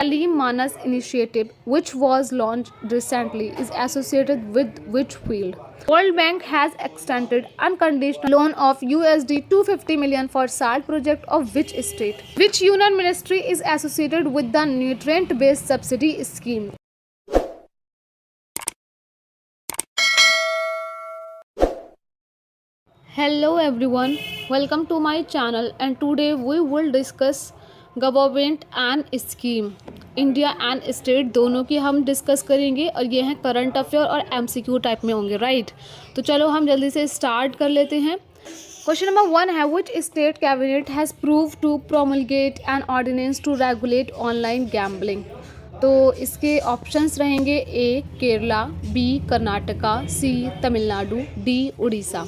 Talim Manas initiative, which was launched recently, is associated with which field? World Bank has extended unconditional loan of USD 250 million for SALT project of which state? Which union ministry is associated with the nutrient-based subsidy scheme? Hello everyone, welcome to my channel and today we will discuss government and scheme, India and state दोनों की हम discuss करेंगे और ये हैं current affair और MCQ type में होंगे, राइट। तो चलो हम जल्दी से स्टार्ट कर लेते हैं। क्वेश्चन नंबर 1 है, which state cabinet has prove to promulgate an ordinance to regulate online gambling. तो इसके ऑप्शंस रहेंगे A Kerala, B Karnataka, C Tamil Nadu, D Orissa.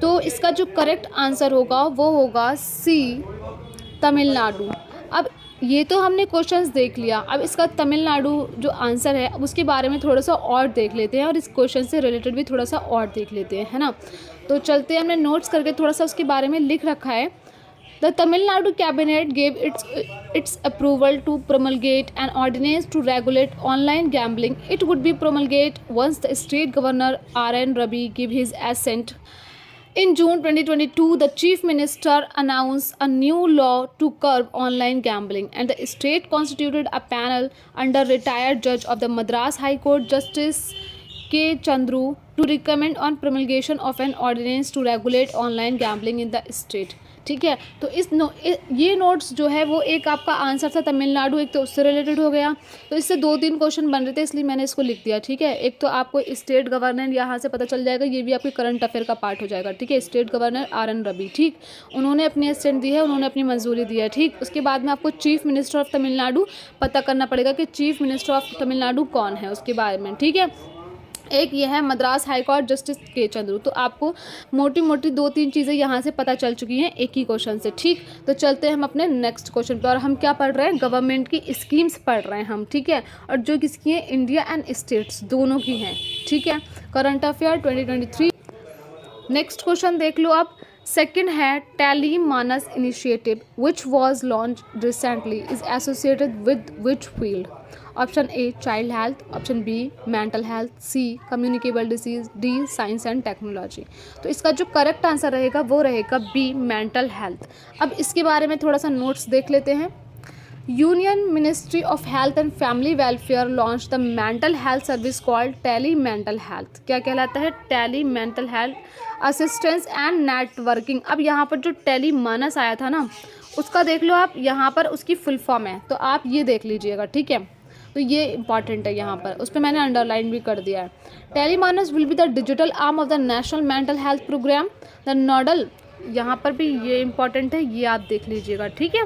तो इसका जो करेक्ट आंसर होगा वो होगा सी तमिलनाडु। अब ये तो हमने क्वेश्चंस देख लिया, अब इसका तमिलनाडु जो आंसर है अब उसके बारे में थोड़ा सा और देख लेते हैं और इस क्वेश्चन से रिलेटेड भी थोड़ा सा और देख लेते हैं, है ना। तो चलते हैं, हमने नोट्स करके थोड़ा सा उसके बारे में लिख रखा है। The Tamil Nadu cabinet gave its approval to promulgate an ordinance to regulate online gambling. It would be promulgate once the state governor RN Ravi give his assent. In June 2022, the Chief Minister announced a new law to curb online gambling, and the state constituted a panel under retired judge of the Madras High Court, Justice K. Chandru, to recommend on promulgation of an ordinance to regulate online gambling in the state. ठीक है, तो ये notes जो है वो एक आपका answer था तमिलनाडु, एक तो उससे रिलेटेड हो गया। तो इससे 2-3 क्वेश्चन बन रहे थे इसलिए मैंने इसको लिख दिया, ठीक है। एक तो आपको स्टेट गवर्नर यहाँ से पता चल जाएगा, ये भी आपके करंट अफेयर का पार्ट हो जाएगा, ठीक है। स्टेट गवर्नर RN Ravi, ठीक, उन्होंने अपनी असेंट दी है, उन्होंने अपनी मंजूरी दी है, ठीक। उसके बाद में आपको चीफ मिनिस्टर ऑफ तमिलनाडु पता करना पड़ेगा कि चीफ मिनिस्टर ऑफ तमिलनाडु कौन है उसके बारे में, ठीक है। एक ये है मद्रास हाई कोर्ट जस्टिस के चंद्रू। तो आपको मोटी मोटी 2-3 चीज़ें यहाँ से पता चल चुकी हैं एक ही क्वेश्चन से, ठीक। तो चलते हैं हम अपने नेक्स्ट क्वेश्चन पर, और हम क्या पढ़ रहे हैं, गवर्नमेंट की स्कीम्स पढ़ रहे हैं हम, ठीक है। और जो किसकी हैं, इंडिया एंड स्टेट्स दोनों की हैं, ठीक है। Current affair 2023। नेक्स्ट क्वेश्चन देख लो आप। सेकंड है, tele Manas initiative which was launch recently is associated with which field? Option A child health, option B mental health, C communicable disease, D science and technology. तो इसका जो correct answer रहेगा वो रहेगा B mental health. अब इसके बारे में थोड़ा सा नोट्स देख लेते हैं। Union ministry of health and family welfare launch the mental health service called tele mental health. क्या कहलाता है? Tele mental health assistance and networking. अब यहाँ पर जो टेली मानस आया था ना, उसका देख लो आप, यहाँ पर उसकी फुल फॉर्म है, तो आप ये देख लीजिएगा, ठीक है। तो ये इंपॉर्टेंट है, यहाँ पर उस पर मैंने अंडरलाइन भी कर दिया है। Tele MANAS will be the digital arm of the national mental health programme. The nodal, यहाँ पर भी ये इंपॉर्टेंट है, ये आप देख लीजिएगा, ठीक है।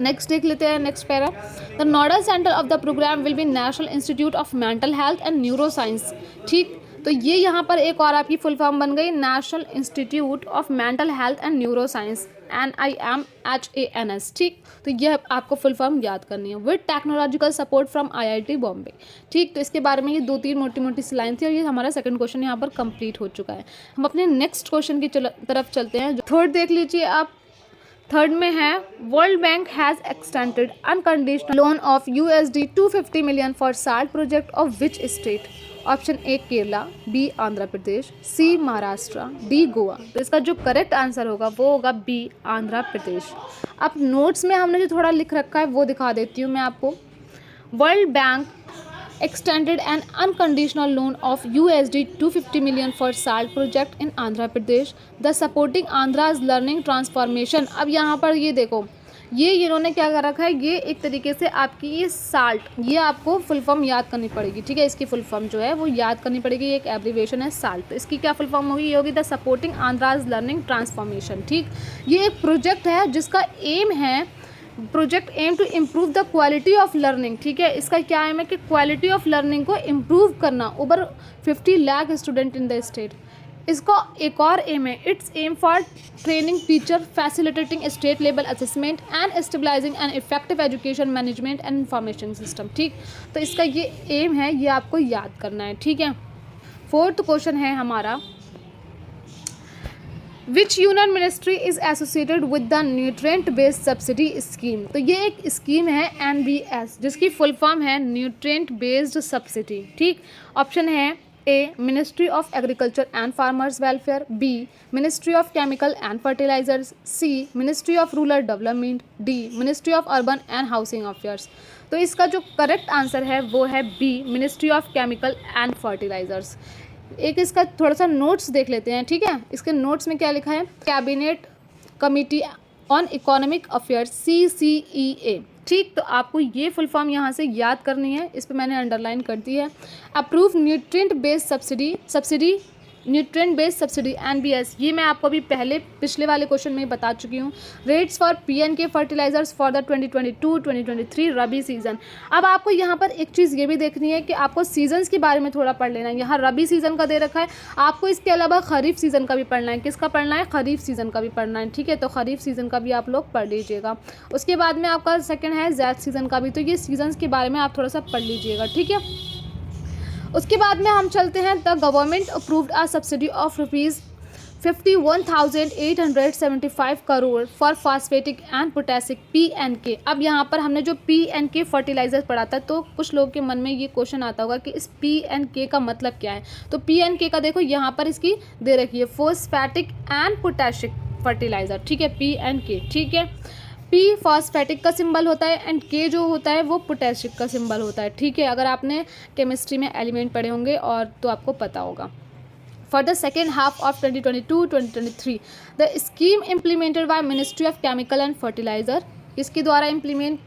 नेक्स्ट देख लेते हैं, next para. The nodal centre of the programme will be national institute of mental health and neuro science, ठीक। तो ये यहाँ पर एक और आपकी फुल फॉर्म बन गई, national institute of mental health and neuro science, NIMHANS, ठीक। तो यह आपको फुल फॉर्म याद करनी है। With technological support from IIT Bombay, ठीक। तो इसके बारे में ये 2-3 मोटी मोटी सी लाइन थी और ये हमारा सेकंड क्वेश्चन यहाँ पर कंप्लीट हो चुका है। हम अपने नेक्स्ट क्वेश्चन की तरफ चलते हैं। थर्ड देख लीजिए आप। थर्ड में है, world bank has extended unconditional loan of USD 250 million for SALT project of which state? Option A Kerala, B Andhra Pradesh, C Maharashtra, D Goa. तो इसका जो करेक्ट आंसर होगा वो होगा बी आंध्र प्रदेश। अब नोट्स में हमने जो थोड़ा लिख रखा है वो दिखा देती हूँ मैं आपको। World bank extended an unconditional loan of USD 250 million for SALT project in Andhra Pradesh, the supporting Andhra's learning transformation। अब यहाँ पर ये देखो, ये इन्होंने क्या कर रखा है, ये एक तरीके से आपकी ये साल्ट, ये आपको फुल फॉर्म याद करनी पड़ेगी, ठीक है। इसकी फुल फॉर्म जो है वो याद करनी पड़ेगी, एक एब्रीविएशन है साल्ट। तो इसकी क्या फुल फॉर्म होगी, ये होगी the supporting Andhra's learning transformation, ठीक। ये एक प्रोजेक्ट है जिसका एम है, project aim to improve the quality of learning, ठीक है। इसका क्या एम है कि क्वालिटी ऑफ लर्निंग को इम्प्रूव करना over 50 lakh student in the state. इसका एक और एम है, its aim for training teacher, facilitating state level assessment and stabilising and effective education management and information system, ठीक। तो इसका ये एम है, ये आपको याद करना है, ठीक है। फोर्थ क्वेश्चन है हमारा, which union ministry is associated with the nutrient based subsidy scheme. तो ये एक स्कीम है NBS जिसकी फुल फॉर्म है न्यूट्रिएंट बेस्ड सब्सिडी। ठीक, ऑप्शन है A ministry of agriculture and farmers welfare, B ministry of chemical and fertilizers, C ministry of rural development, D ministry of urban and housing affairs. तो इसका जो correct answer है वो है B ministry of chemical and fertilisers. एक इसका थोड़ा सा नोट्स देख लेते हैं। ठीक है, इसके नोट्स में क्या लिखा है, cabinet committee on economic affairs CCEA। ठीक, तो आपको ये फुल फॉर्म यहाँ से याद करनी है, इस पर मैंने अंडरलाइन कर दी है। Approve nutrient based subsidy nutrient based subsidy NBS, ये मैं आपको अभी पिछले वाले क्वेश्चन में बता चुकी हूँ। Rates for PNK fertilisers for the 2022-2023 rabi season. अब आपको यहाँ पर एक चीज़ ये भी देखनी है कि आपको सीजन्स के बारे में थोड़ा पढ़ लेना है। यहाँ रबी सीजन का दे रखा है, आपको इसके अलावा खरीफ सीजन का भी पढ़ना है। किसका पढ़ना है, खरीफ सीजन का भी पढ़ना है। ठीक है, तो खरीफ सीजन का भी आप लोग पढ़ लीजिएगा। उसके बाद में आपका सेकेंड है ज़ैद सीजन का भी, तो ये सीजन्स के बारे में आप थोड़ा सा पढ़ लीजिएगा। ठीक है, उसके बाद में हम चलते हैं the government approved a subsidy of ₹51,875 crore for phosphatic and potassic PNK। अब यहाँ पर हमने जो PNK फर्टिलाइजर पढ़ा था, तो कुछ लोगों के मन में ये क्वेश्चन आता होगा कि इस PNK का मतलब क्या है। तो PNK का देखो यहाँ पर इसकी दे रखी है, फोस्फेटिक एंड पोटेसिक फर्टिलाइजर। ठीक है, PNK। ठीक है, P फॉस्फेटिक का सिंबल होता है एंड K जो होता है वो पोटेशिक का सिंबल होता है। ठीक है, अगर आपने केमिस्ट्री में एलिमेंट पढ़े होंगे और तो आपको पता होगा। For the second half of 2022-2023 the scheme implemented by ministry of chemical and fertiliser, इसके द्वारा इम्प्लीमेंट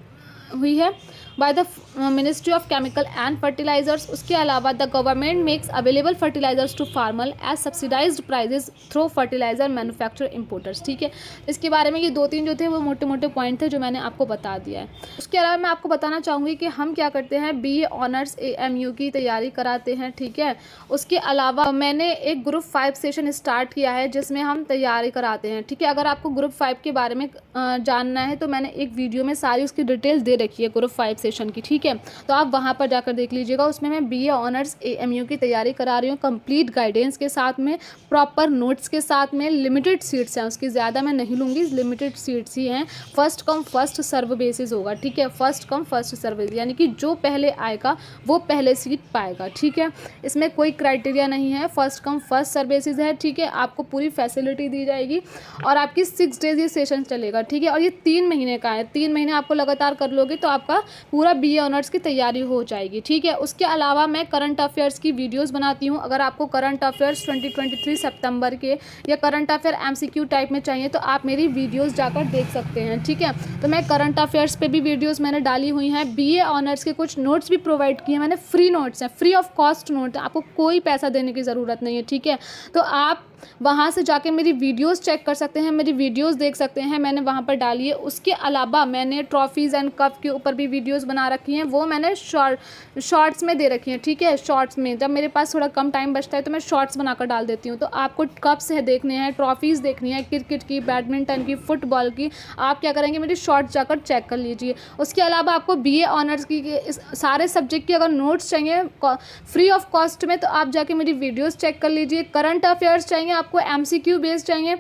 हुई है by the ministry of chemical and fertilisers. उसके अलावा the government makes available fertilisers to farmer as subsidised prices through fertiliser manufacture importers. ठीक है, इसके बारे में ये 2-3 जो थे वो मोटे मोटे पॉइंट थे जो मैंने आपको बता दिया है। उसके अलावा मैं आपको बताना चाहूँगी कि हम क्या करते हैं, BA ऑनर्स AMU की तैयारी कराते हैं। ठीक है, उसके अलावा मैंने एक ग्रुप 5 सेशन स्टार्ट किया है जिसमें हम तैयारी कराते हैं। ठीक है, अगर आपको ग्रुप 5 के बारे में जानना है तो मैंने एक वीडियो में सारी उसकी डिटेल्स दे रखी है ग्रुप 5 सेशन की। ठीक है, तो आप वहाँ पर जाकर देख लीजिएगा। उसमें मैं BA ऑनर्स AMU की तैयारी करा रही हूँ कंप्लीट गाइडेंस के साथ में, प्रॉपर नोट्स के साथ में। लिमिटेड सीट्स हैं, उसकी ज़्यादा मैं नहीं लूँगी, लिमिटेड सीट्स ही हैं। First come first serve basis होगा। ठीक है, फर्स्ट कम फर्स्ट सर्व, यानी कि जो पहले आएगा वो पहले सीट पाएगा। ठीक है, इसमें कोई क्राइटेरिया नहीं है, first come first serve basis है। ठीक है, आपको पूरी फैसिलिटी दी जाएगी और आपकी 6 डेज ये सेशन चलेगा। ठीक है, और ये 3 महीने का है, 3 महीने आपको लगातार कर लोगे तो आपका पूरा BA ऑनर्स की तैयारी हो जाएगी। ठीक है, उसके अलावा मैं करंट अफेयर्स की वीडियोस बनाती हूँ। अगर आपको करंट अफेयर्स 2023 सितंबर के या करंट अफेयर MCQ टाइप में चाहिए तो आप मेरी वीडियोस जाकर देख सकते हैं। ठीक है, तो मैं करंट अफेयर्स पे भी वीडियोस मैंने डाली हुई हैं। BA ऑनर्स के कुछ नोट्स भी प्रोवाइड किए हैं मैंने, फ्री नोट्स हैं, फ्री ऑफ कॉस्ट नोट, आपको कोई पैसा देने की ज़रूरत नहीं है। ठीक है, तो आप वहाँ से जाके मेरी वीडियोस चेक कर सकते हैं, मेरी वीडियोस देख सकते हैं, मैंने वहाँ पर डाली है। उसके अलावा मैंने ट्रॉफीज़ एंड कप के ऊपर भी वीडियोस बना रखी हैं, वो मैंने शॉर्ट्स में दे रखी हैं। ठीक है, शॉर्ट्स में जब मेरे पास थोड़ा कम टाइम बचता है तो मैं शॉर्ट्स बनाकर डाल देती हूँ। तो आपको कप्स है देखने हैं, ट्रॉफीज़ देखनी है, क्रिकेट की, बैडमिंटन की, फुटबॉल की, आप क्या करेंगे, मेरी शॉर्ट्स जाकर चेक कर लीजिए। उसके अलावा आपको BA ऑनर्स की इस सारे सब्जेक्ट की अगर नोट्स चाहिए फ्री ऑफ कॉस्ट में तो आप जाके मेरी वीडियोज़ चेक कर लीजिए। करंट अफेयर्स चाहिए आपको, MCQ बेस्ड चाहिए,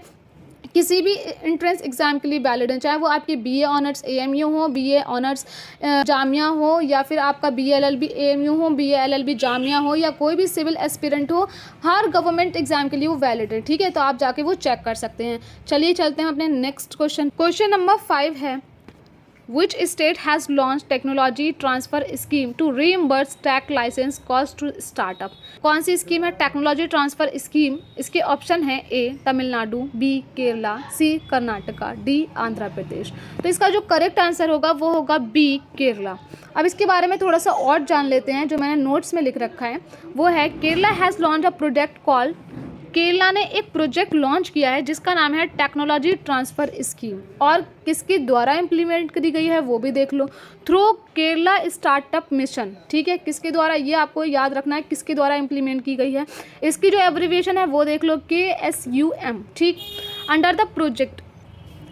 किसी भी एंट्रेंस एग्ज़ाम के लिए वैलिड है, चाहे वो आपकी BA ऑनर्स AMU हो, BA ऑनर्स जामिया हो, या फिर आपका BA LLB AMU हो, BA LLB जामिया हो, या कोई भी सिविल एस्पिरेंट हो, हर गवर्नमेंट एग्जाम के लिए वो वैलिड है। ठीक है, तो आप जाके वो चेक कर सकते हैं। चलिए चलते हैं अपने नेक्स्ट क्वेश्चन। क्वेश्चन नंबर 5 है, Which state has launched technology transfer scheme to reimburse tax license cost to startup? कौन सी स्कीम है टेक्नोलॉजी ट्रांसफ़र स्कीम? इसके ऑप्शन है A Tamil Nadu, B Kerala, C Karnataka, D Andhra Pradesh. तो इसका जो करेक्ट आंसर होगा वो होगा B केरला। अब इसके बारे में थोड़ा सा और जान लेते हैं, जो मैंने नोट्स में लिख रखा है वो है Kerala has launch a project call, Kerala ने एक प्रोजेक्ट लॉन्च किया है जिसका नाम है टेक्नोलॉजी ट्रांसफ़र स्कीम, और किसके द्वारा इम्प्लीमेंट करी गई है वो भी देख लो, थ्रू केरला स्टार्टअप मिशन। ठीक है, किसके द्वारा, ये आपको याद रखना है किसके द्वारा इम्प्लीमेंट की गई है। इसकी जो एब्रीविएशन है वो देख लो, KSUM। ठीक, under the project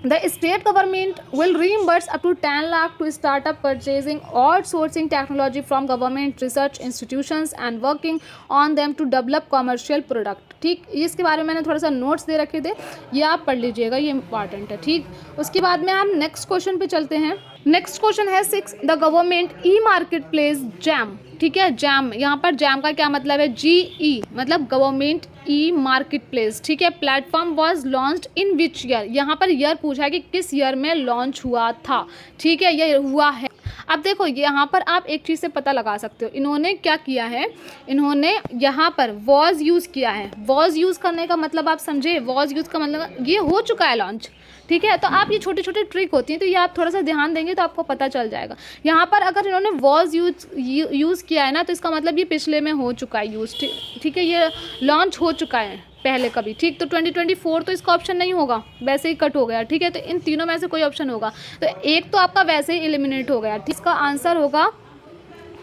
The state government will reimburse up to 10 lakh to start up purchasing or sourcing technology from government research institutions and working on them to develop commercial product। ठीक, इसके बारे में मैंने थोड़ा सा notes दे रखे थे, ये आप पढ़ लीजिएगा, ये इंपॉर्टेंट है। ठीक, उसके बाद में हम नेक्स्ट क्वेश्चन पे चलते हैं। नेक्स्ट क्वेश्चन है 6, the government e market place jam. ठीक है, जैम, यहाँ पर जैम का क्या मतलब है, GE मतलब गवर्नमेंट ई मार्केट प्लेस। ठीक है, platform was launched in which year, यहाँ पर ईयर पूछा है कि किस ईयर में लॉन्च हुआ था। ठीक है, ये हुआ है। अब देखो यहाँ पर आप एक चीज़ से पता लगा सकते हो, इन्होंने क्या किया है, इन्होंने यहाँ पर वॉज यूज़ किया है। वॉज यूज़ करने का मतलब आप समझे, वॉज यूज़ का मतलब ये हो चुका है लॉन्च। ठीक है, तो आप ये छोटी छोटी ट्रिक होती हैं, तो ये आप थोड़ा सा ध्यान देंगे तो आपको पता चल जाएगा। यहाँ पर अगर इन्होंने वॉज यूज़ किया है ना, तो इसका मतलब ये पिछले में हो चुका है यूज़। ठीक है, ये लॉन्च हो चुका है पहले कभी। ठीक, तो 2024 तो इसका ऑप्शन नहीं होगा, वैसे ही कट हो गया। ठीक है, तो इन तीनों में से कोई ऑप्शन होगा, तो एक तो आपका वैसे ही एलिमिनेट हो गया। ठीक, इसका आंसर होगा,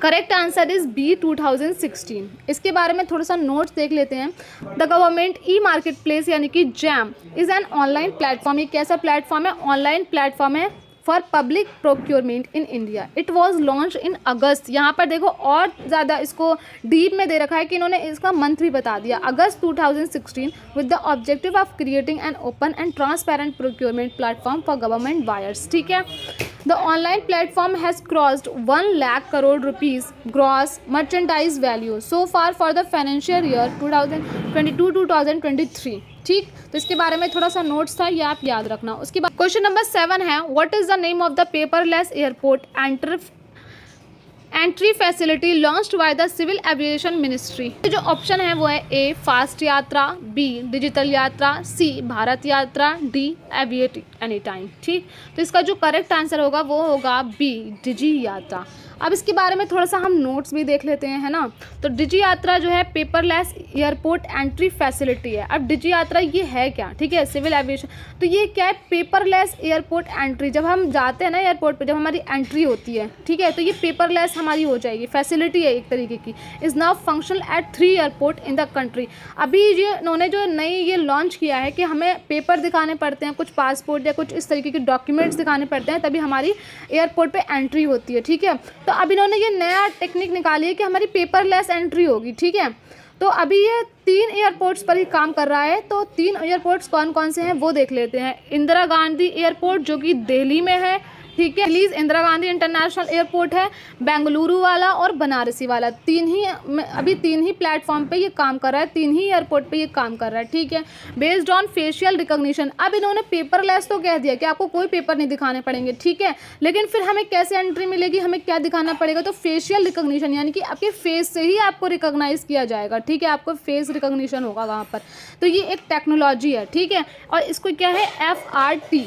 करेक्ट आंसर इज B 2016। इसके बारे में थोड़ा सा नोट्स देख लेते हैं। The government e market place यानी कि GeM is an online platform. ये कैसा प्लेटफॉर्म है, ऑनलाइन प्लेटफॉर्म है for public procurement in India. It was launch in August. यहाँ पर देखो और ज़्यादा इसको डीप में दे रखा है कि इन्होंने इसका मंथ भी बता दिया, अगस्त 2016, with the objective of creating an open and transparent procurement platform for government buyers. ठीक है, the online platform has crossed 1 lakh crore rupees gross merchandise value so far for the financial year 2022-2023। ठीक, तो इसके बारे में थोड़ा सा नोट्स था, ये आप याद रखना। उसके बाद क्वेश्चन नंबर 7 है, what is the name of the paperless airport entry facility launched by the civil aviation ministry. जो ऑप्शन है वो है A fast Yatra, B digital Yatra, C Bharat Yatra, D एविएट any time. ठीक, तो इसका जो करेक्ट आंसर होगा वो होगा B डिजी यात्रा। अब इसके बारे में थोड़ा सा हम नोट्स भी देख लेते हैं, है ना। तो डिजी यात्रा जो है पेपरलेस एयरपोर्ट एंट्री फैसिलिटी है। अब डिजी यात्रा ये है क्या, ठीक है, सिविल एविएशन, तो ये क्या है, पेपरलेस एयरपोर्ट एंट्री। जब हम जाते हैं ना एयरपोर्ट पे, जब हमारी एंट्री होती है, ठीक है, तो ये पेपरलेस हमारी हो जाएगी, फैसिलिटी है एक तरीके की। Is now functional at 3 airport in the country. अभी ये इन्होंने जो नई ये लॉन्च किया है कि हमें पेपर दिखाने पड़ते हैं, कुछ पासपोर्ट या कुछ इस तरीके के डॉक्यूमेंट्स दिखाने पड़ते हैं, तभी हमारी एयरपोर्ट पर एंट्री होती है। ठीक है, तो अब इन्होंने ये नया टेक्निक निकाली है कि हमारी पेपरलेस एंट्री होगी। ठीक है, तो अभी ये 3 एयरपोर्ट्स पर ही काम कर रहा है। तो 3 एयरपोर्ट्स कौन कौन से हैं वो देख लेते हैं। इंदिरा गांधी एयरपोर्ट जो कि दिल्ली में है, ठीक है, please Indira Gandhi international airport है, बेंगलुरु वाला और बनारसी वाला। अभी तीन ही प्लेटफॉर्म पे ये काम कर रहा है, 3 ही एयरपोर्ट पे ये काम कर रहा है। ठीक है, बेस्ड ऑन फेशियल रिकॉग्निशन। अब इन्होंने पेपरलेस तो कह दिया कि आपको कोई पेपर नहीं दिखाने पड़ेंगे, ठीक है, लेकिन फिर हमें कैसे एंट्री मिलेगी, हमें क्या दिखाना पड़ेगा, तो फेशियल रिकॉग्निशन, यानी कि आपके फेस से ही आपको रिकॉग्नाइज किया जाएगा। ठीक है, आपको फेस रिकॉग्निशन होगा वहाँ पर। तो ये एक टेक्नोलॉजी है, ठीक है, और इसको क्या है, FRT।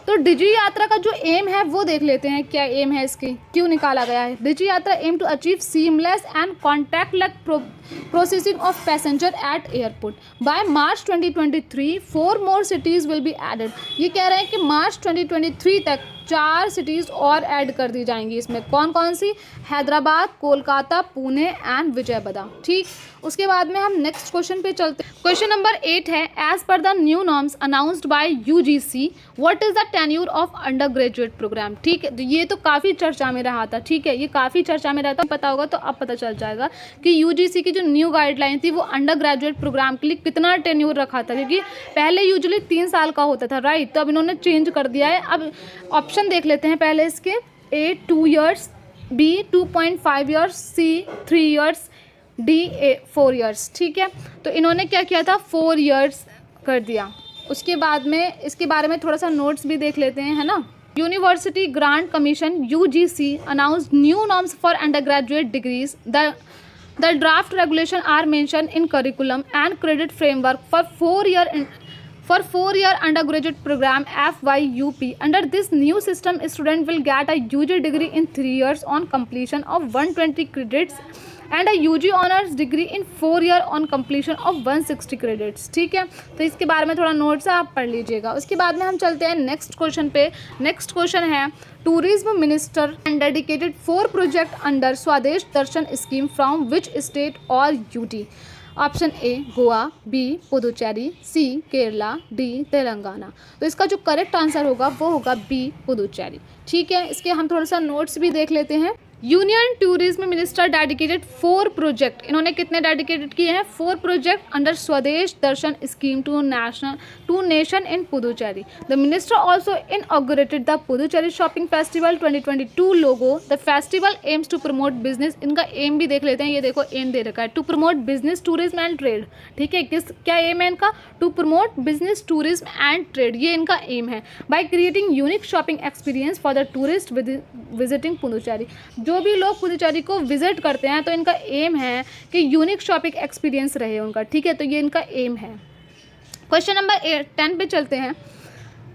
तो डिजी यात्रा का जो एम है वो देख लेते हैं, क्या एम है इसकी, क्यों निकाला गया है। Digi Yatra aim to achieve seamless and contactless processing of passenger at airport by March 2023 4 more cities will be added. ये कह रहे हैं कि मार्च 2023 तक 4 सिटीज़ और ऐड कर दी जाएंगी। इसमें कौन कौन सी, हैदराबाद, कोलकाता, पुणे एंड विजयवाड़ा। ठीक, उसके बाद में हम नेक्स्ट क्वेश्चन पे चलते हैं। क्वेश्चन नंबर 8 है, as per the new norms announced by UGC what is the tenure of undergraduate programme. ठीक है, तो ये तो काफ़ी चर्चा में रहा था। ठीक है, ये काफ़ी चर्चा में रहता, पता होगा तो अब पता चल जाएगा कि UGC की जो न्यू गाइडलाइन थी वो अंडर ग्रेजुएट प्रोग्राम के लिए कितना टेन्यूर रखा था, क्योंकि पहले यूजुअली 3 साल का होता था, राइट, तो अब इन्होंने चेंज कर दिया है। अब ऑप्शन देख लेते हैं पहले इसके, A 2 years, B 2.5 years, C 3 years, D 4 years। ठीक है, तो इन्होंने क्या किया था, 4 years कर दिया। उसके बाद में इसके बारे में थोड़ा सा नोट्स भी देख लेते हैं, है ना। University grant commission UGC announced new norms for under graduate degrees. The draft regulation are mentioned in curriculum and credit framework for 4-year undergraduate program FYUP. Under this new system, a student will get a UG degree in 3 years on completion of 120 credits and a UG honors degree in 4 year on completion of 160 credits। ठीक है, तो इसके बारे में थोड़ा notes आप पढ़ लीजिएगा। उसके बाद में हम चलते हैं नेक्स्ट क्वेश्चन पे। नेक्स्ट क्वेश्चन है, tourism minister and dedicated 4 project under Swadesh Darshan scheme from which state और UT। Option A Goa, B Puducherry, C Kerala, D Telangana. तो इसका जो करेक्ट आंसर होगा वो होगा बी पुदुचेरी। ठीक है, इसके हम थोड़ा सा नोट्स भी देख लेते हैं। Union tourism minister dedicated 4 project, इन्होंने कितने डेडिकेटेड किए हैं? 4 project under Swadesh Darshan scheme to nation in Puducherry. The minister also inaugurated the Puducherry shopping festival 2022 logo. The festival aims to promote business, इनका एम भी देख लेते हैं, ये देखो एम दे रखा है, to promote business tourism and trade. ठीक है, क्या एम है इनका? To promote business tourism and trade, ये इनका एम है। By creating unique shopping experience for the tourist visiting Puducherry, जो भी लोग पुदुचेरी को विजिट करते हैं तो इनका एम है कि यूनिक शॉपिंग एक्सपीरियंस रहे उनका। ठीक है, तो ये इनका एम है। क्वेश्चन नंबर 10 पे चलते हैं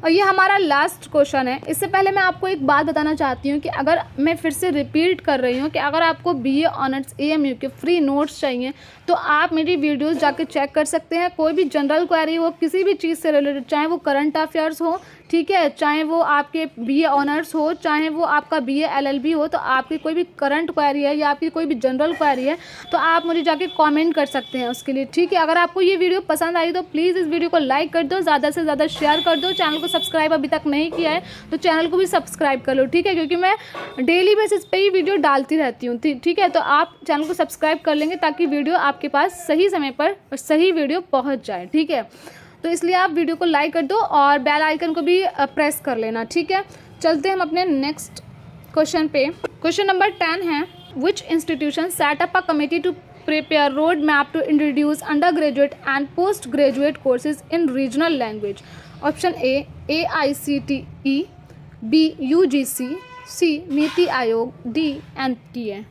और ये हमारा लास्ट क्वेश्चन है। इससे पहले मैं आपको एक बात बताना चाहती हूँ कि अगर मैं फिर से रिपीट कर रही हूँ कि अगर आपको BA ऑनर्स AMU के फ्री नोट्स चाहिए तो आप मेरी वीडियोस जाके चेक कर सकते हैं। कोई भी जनरल क्वेरी हो किसी भी चीज़ से रिलेटेड, चाहे वो करंट अफेयर्स हो, ठीक है, चाहे वो आपके BA ऑनर्स हो, चाहे वो आपका BA LLB हो, तो आपकी कोई भी करंट क्वेरी है या आपकी कोई भी जनरल क्वेरी है तो आप मुझे जाके कमेंट कर सकते हैं उसके लिए। ठीक है, अगर आपको ये वीडियो पसंद आई तो प्लीज़ इस वीडियो को लाइक कर दो, ज़्यादा से ज़्यादा शेयर कर दो। चैनल को सब्सक्राइब अभी तक नहीं किया है तो चैनल को भी सब्सक्राइब कर लो। ठीक है, क्योंकि मैं डेली बेसिस पे ही वीडियो डालती रहती हूँ। ठीक है, तो आप चैनल को सब्सक्राइब कर लेंगे ताकि वीडियो आपके पास सही समय पर और सही वीडियो पहुँच जाए। ठीक है, तो इसलिए आप वीडियो को लाइक कर दो और बेल आइकन को भी प्रेस कर लेना। ठीक है, चलते हम अपने नेक्स्ट क्वेश्चन पे। क्वेश्चन नंबर 10 है, which institution set up a committee to prepare road map to introduce undergraduate and postgraduate courses in regional language? Option A AICTE, B UGC, C NITI Aayog, D NTA।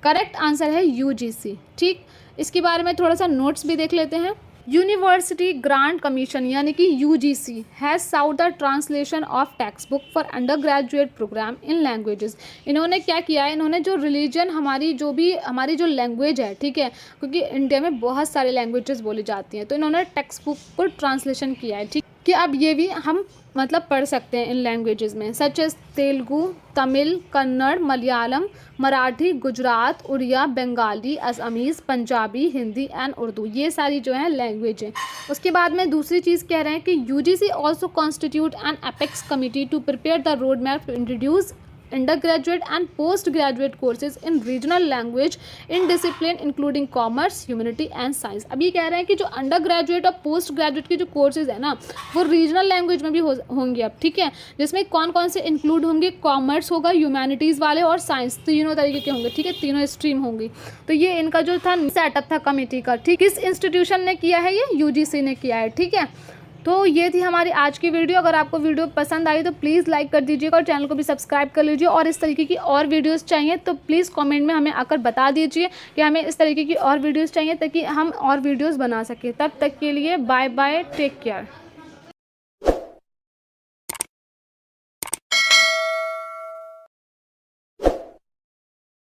Correct answer है UGC। ठीक, इसके बारे में थोड़ा सा notes भी देख लेते हैं। यूनिवर्सिटी ग्रांट कमीशन यानी कि UGC has sought the translation of text book for undergraduate programme in languages. इन्होंने क्या किया है? इन्होंने जो रिलीजन हमारी जो लैंग्वेज है, ठीक है, क्योंकि इंडिया में बहुत सारे लैंग्वेजेस बोली जाती हैं, तो इन्होंने टेक्स्ट बुक को ट्रांसलेशन किया है। ठीक, कि अब ये भी हम मतलब पढ़ सकते हैं इन लैंग्वेजेस में, such as Telugu, Tamil, Kannada, Malayalam, Marathi, Gujarat, Oriya, Bengali, Assamese, Punjabi, Hindi and Urdu, ये सारी जो है लैंग्वेज है। उसके बाद में दूसरी चीज़ कह रहे हैं कि UGC also constitute an apex committee to prepare the road map to introduce undergraduate and postgraduate courses in regional language in discipline including commerce, humanity and science। अब ये कह रहे हैं कि जो अंडर ग्रेजुएट और पोस्ट ग्रेजुएट के जो कोर्सेज है ना वो रीजनल लैंग्वेज में भी होंगे अब। ठीक है, जिसमें कौन कौन से इंक्लूड होंगे? कॉमर्स होगा, ह्यूमैनिटीज़ वाले और साइंस, तीनों तरीके के होंगे। ठीक है, तीनों स्ट्रीम होंगी। तो ये इनका जो था सेटअप था कमेटी का। ठीक, किस इंस्टीट्यूशन ने किया है? ये UGC ने किया है। ठीक है, तो ये थी हमारी आज की वीडियो। अगर आपको वीडियो पसंद आई तो प्लीज़ लाइक कर दीजिएगा और चैनल को भी सब्सक्राइब कर लीजिए। और इस तरीके की और वीडियोस चाहिए तो प्लीज़ कमेंट में हमें आकर बता दीजिए कि हमें इस तरीके की और वीडियोस चाहिए ताकि हम और वीडियोस बना सकें। तब तक के लिए बाय बाय, टेक केयर।